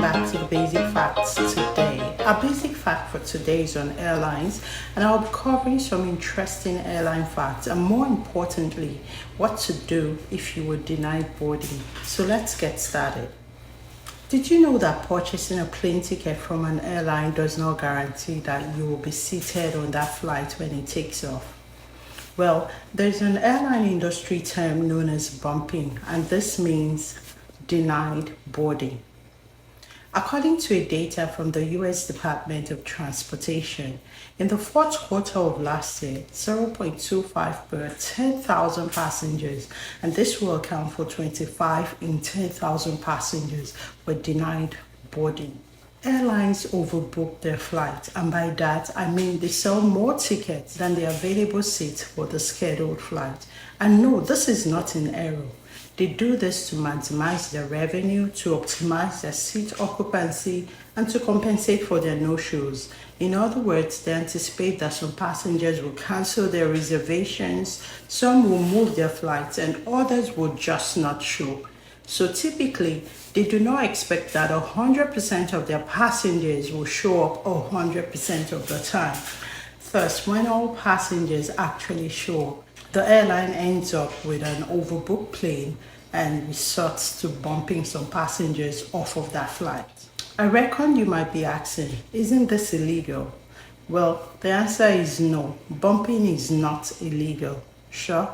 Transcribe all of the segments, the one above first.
welcome back to the Basic Facts today. Our basic fact for today is on airlines, and I'll be covering some interesting airline facts and, more importantly, what to do if you were denied boarding. So let's get started. Did you know that purchasing a plane ticket from an airline does not guarantee that you will be seated on that flight when it takes off? Well, there's an airline industry term known as bumping, and this means denied boarding. According to data from the US Department of Transportation, in the fourth quarter of last year, 0.25 per 10,000 passengers, and this will account for 25 in 10,000 passengers, were denied boarding. Airlines overbook their flights, and by that I mean they sell more tickets than the available seats for the scheduled flight. And no, this is not an error. They do this to maximize their revenue, to optimize their seat occupancy, and to compensate for their no-shows. In other words, they anticipate that some passengers will cancel their reservations, some will move their flights, and others will just not show. So typically, they do not expect that 100% of their passengers will show up 100% of the time. Thus, when all passengers actually show up, the airline ends up with an overbooked plane and resorts to bumping some passengers off of that flight. I reckon you might be asking, isn't this illegal? Well, the answer is no. Bumping is not illegal. Sure?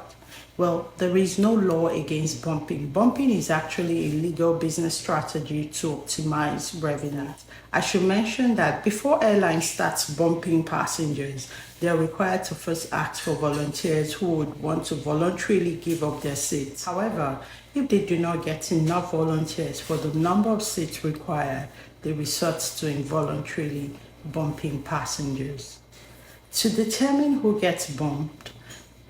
Well, there is no law against bumping. Bumping is actually a legal business strategy to optimize revenue. I should mention that before airlines starts bumping passengers, they are required to first ask for volunteers who would want to voluntarily give up their seats. However, if they do not get enough volunteers for the number of seats required, they resort to involuntarily bumping passengers. To determine who gets bumped,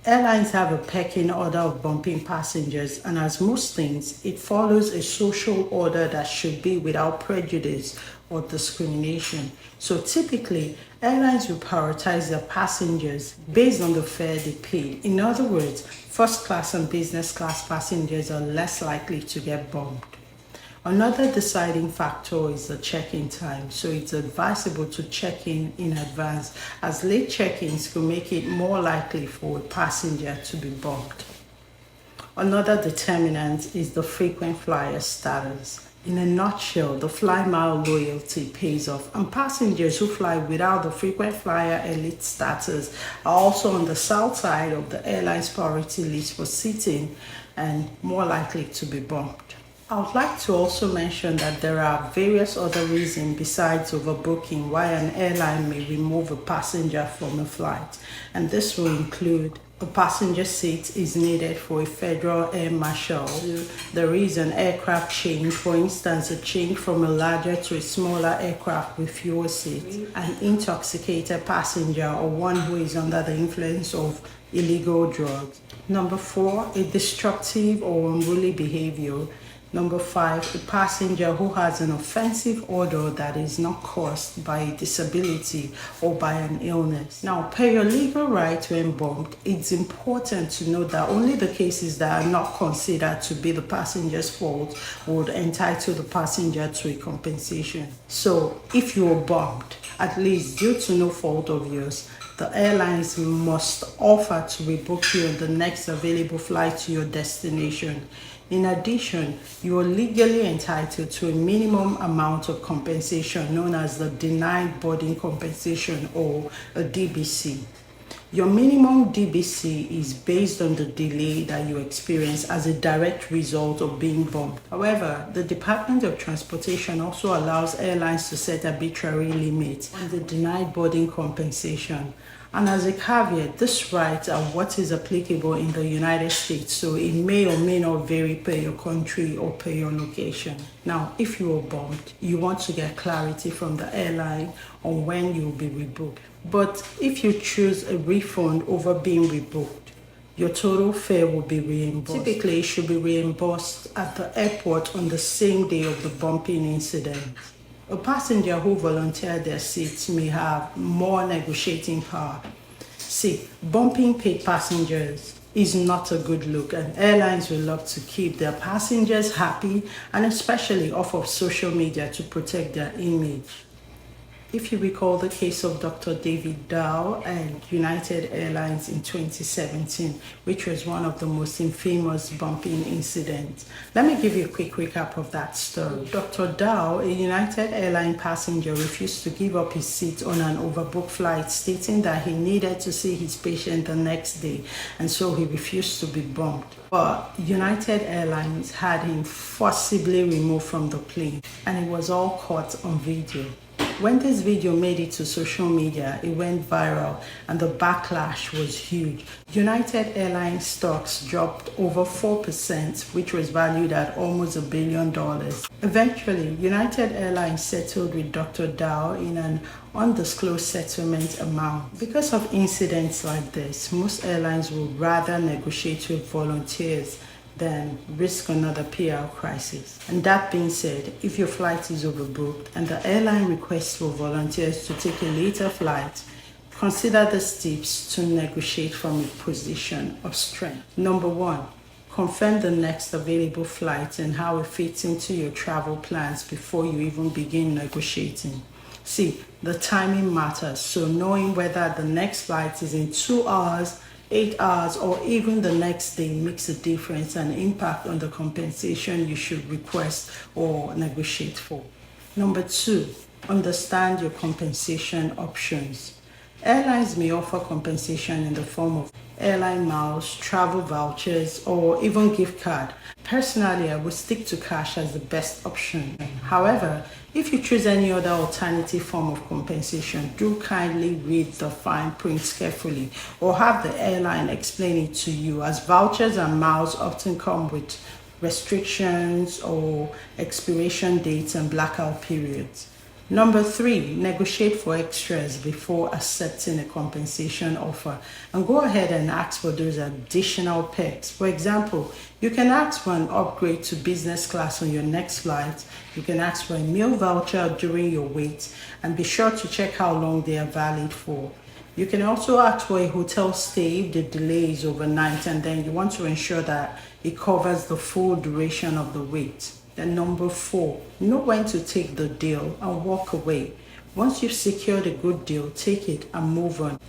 airlines have a pecking order of bumping passengers, and as most things, it follows a social order that should be without prejudice or discrimination. So typically, airlines will prioritize their passengers based on the fare they paid. In other words, first class and business class passengers are less likely to get bumped. Another deciding factor is the check-in time, so it's advisable to check in advance, as late check-ins could make it more likely for a passenger to be bumped. Another determinant is the frequent flyer status. In a nutshell, the fly mile loyalty pays off, and passengers who fly without the frequent flyer elite status are also on the south side of the airline's priority list for seating and more likely to be bumped. I would like to also mention that there are various other reasons besides overbooking why an airline may remove a passenger from a flight, and this will include a passenger seat is needed for a federal air marshal. There is an aircraft change, for instance, a change from a larger to a smaller aircraft with fewer seats, an intoxicated passenger, or one who is under the influence of illegal drugs. Number 4, a destructive or unruly behavior. Number 5, a passenger who has an offensive odor that is not caused by a disability or by an illness. Now, per your legal right when bumped, it's important to note that only the cases that are not considered to be the passenger's fault would entitle the passenger to a compensation. So, if you were bumped, at least due to no fault of yours, the airlines must offer to rebook you on the next available flight to your destination. In addition, you are legally entitled to a minimum amount of compensation known as the denied boarding compensation, or a DBC. Your minimum DBC is based on the delay that you experience as a direct result of being bumped. However, the Department of Transportation also allows airlines to set arbitrary limits on the denied boarding compensation. And as a caveat, these rights are what is applicable in the United States, so it may or may not vary per your country or per your location. Now, if you were bumped, you want to get clarity from the airline on when you will be rebooked. But if you choose a refund over being rebooked, your total fare will be reimbursed. Typically, it should be reimbursed at the airport on the same day of the bumping incident. A passenger who volunteered their seats may have more negotiating power. See, bumping paid passengers is not a good look, and airlines will love to keep their passengers happy and especially off of social media to protect their image. If you recall the case of Dr. David Dow and United Airlines in 2017, which was one of the most infamous bumping incidents. Let me give you a quick recap of that story. Dr. Dow, a United Airlines passenger, refused to give up his seat on an overbooked flight, stating that he needed to see his patient the next day, and so he refused to be bumped. But United Airlines had him forcibly removed from the plane, and it was all caught on video. When this video made it to social media, it went viral and the backlash was huge. United Airlines stocks dropped over 4%, which was valued at almost $1 billion. Eventually, United Airlines settled with Dr. Dow in an undisclosed settlement amount. Because of incidents like this, most airlines would rather negotiate with volunteers than risk another payout crisis. And that being said, if your flight is overbooked and the airline requests for volunteers to take a later flight, consider the steps to negotiate from a position of strength. Number one, confirm the next available flight and how it fits into your travel plans before you even begin negotiating. See, the timing matters, so knowing whether the next flight is in 2 hours, 8 hours, or even the next day makes a difference and impact on the compensation you should request or negotiate for. Number two, understand your compensation options. Airlines may offer compensation in the form of airline miles, travel vouchers, or even gift card. Personally, I would stick to cash as the best option. However, if you choose any other alternative form of compensation, do kindly read the fine print carefully or have the airline explain it to you, as vouchers and miles often come with restrictions or expiration dates and blackout periods. Number three, negotiate for extras before accepting a compensation offer, and go ahead and ask for those additional perks. For example, you can ask for an upgrade to business class on your next flight. You can ask for a meal voucher during your wait, and be sure to check how long they are valid for. You can also ask for a hotel stay if the delay is overnight, and then you want to ensure that it covers the full duration of the wait. Then number four, know when to take the deal and walk away. Once you've secured a good deal, take it and move on.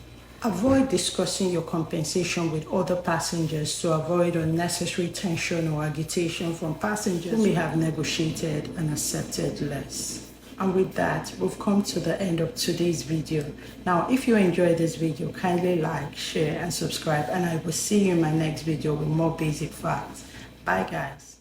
Avoid discussing your compensation with other passengers to avoid unnecessary tension or agitation from passengers who may have negotiated and accepted less. And with that, we've come to the end of today's video. Now, if you enjoyed this video, kindly like, share, and subscribe. And I will see you in my next video with more basic facts. Bye, guys.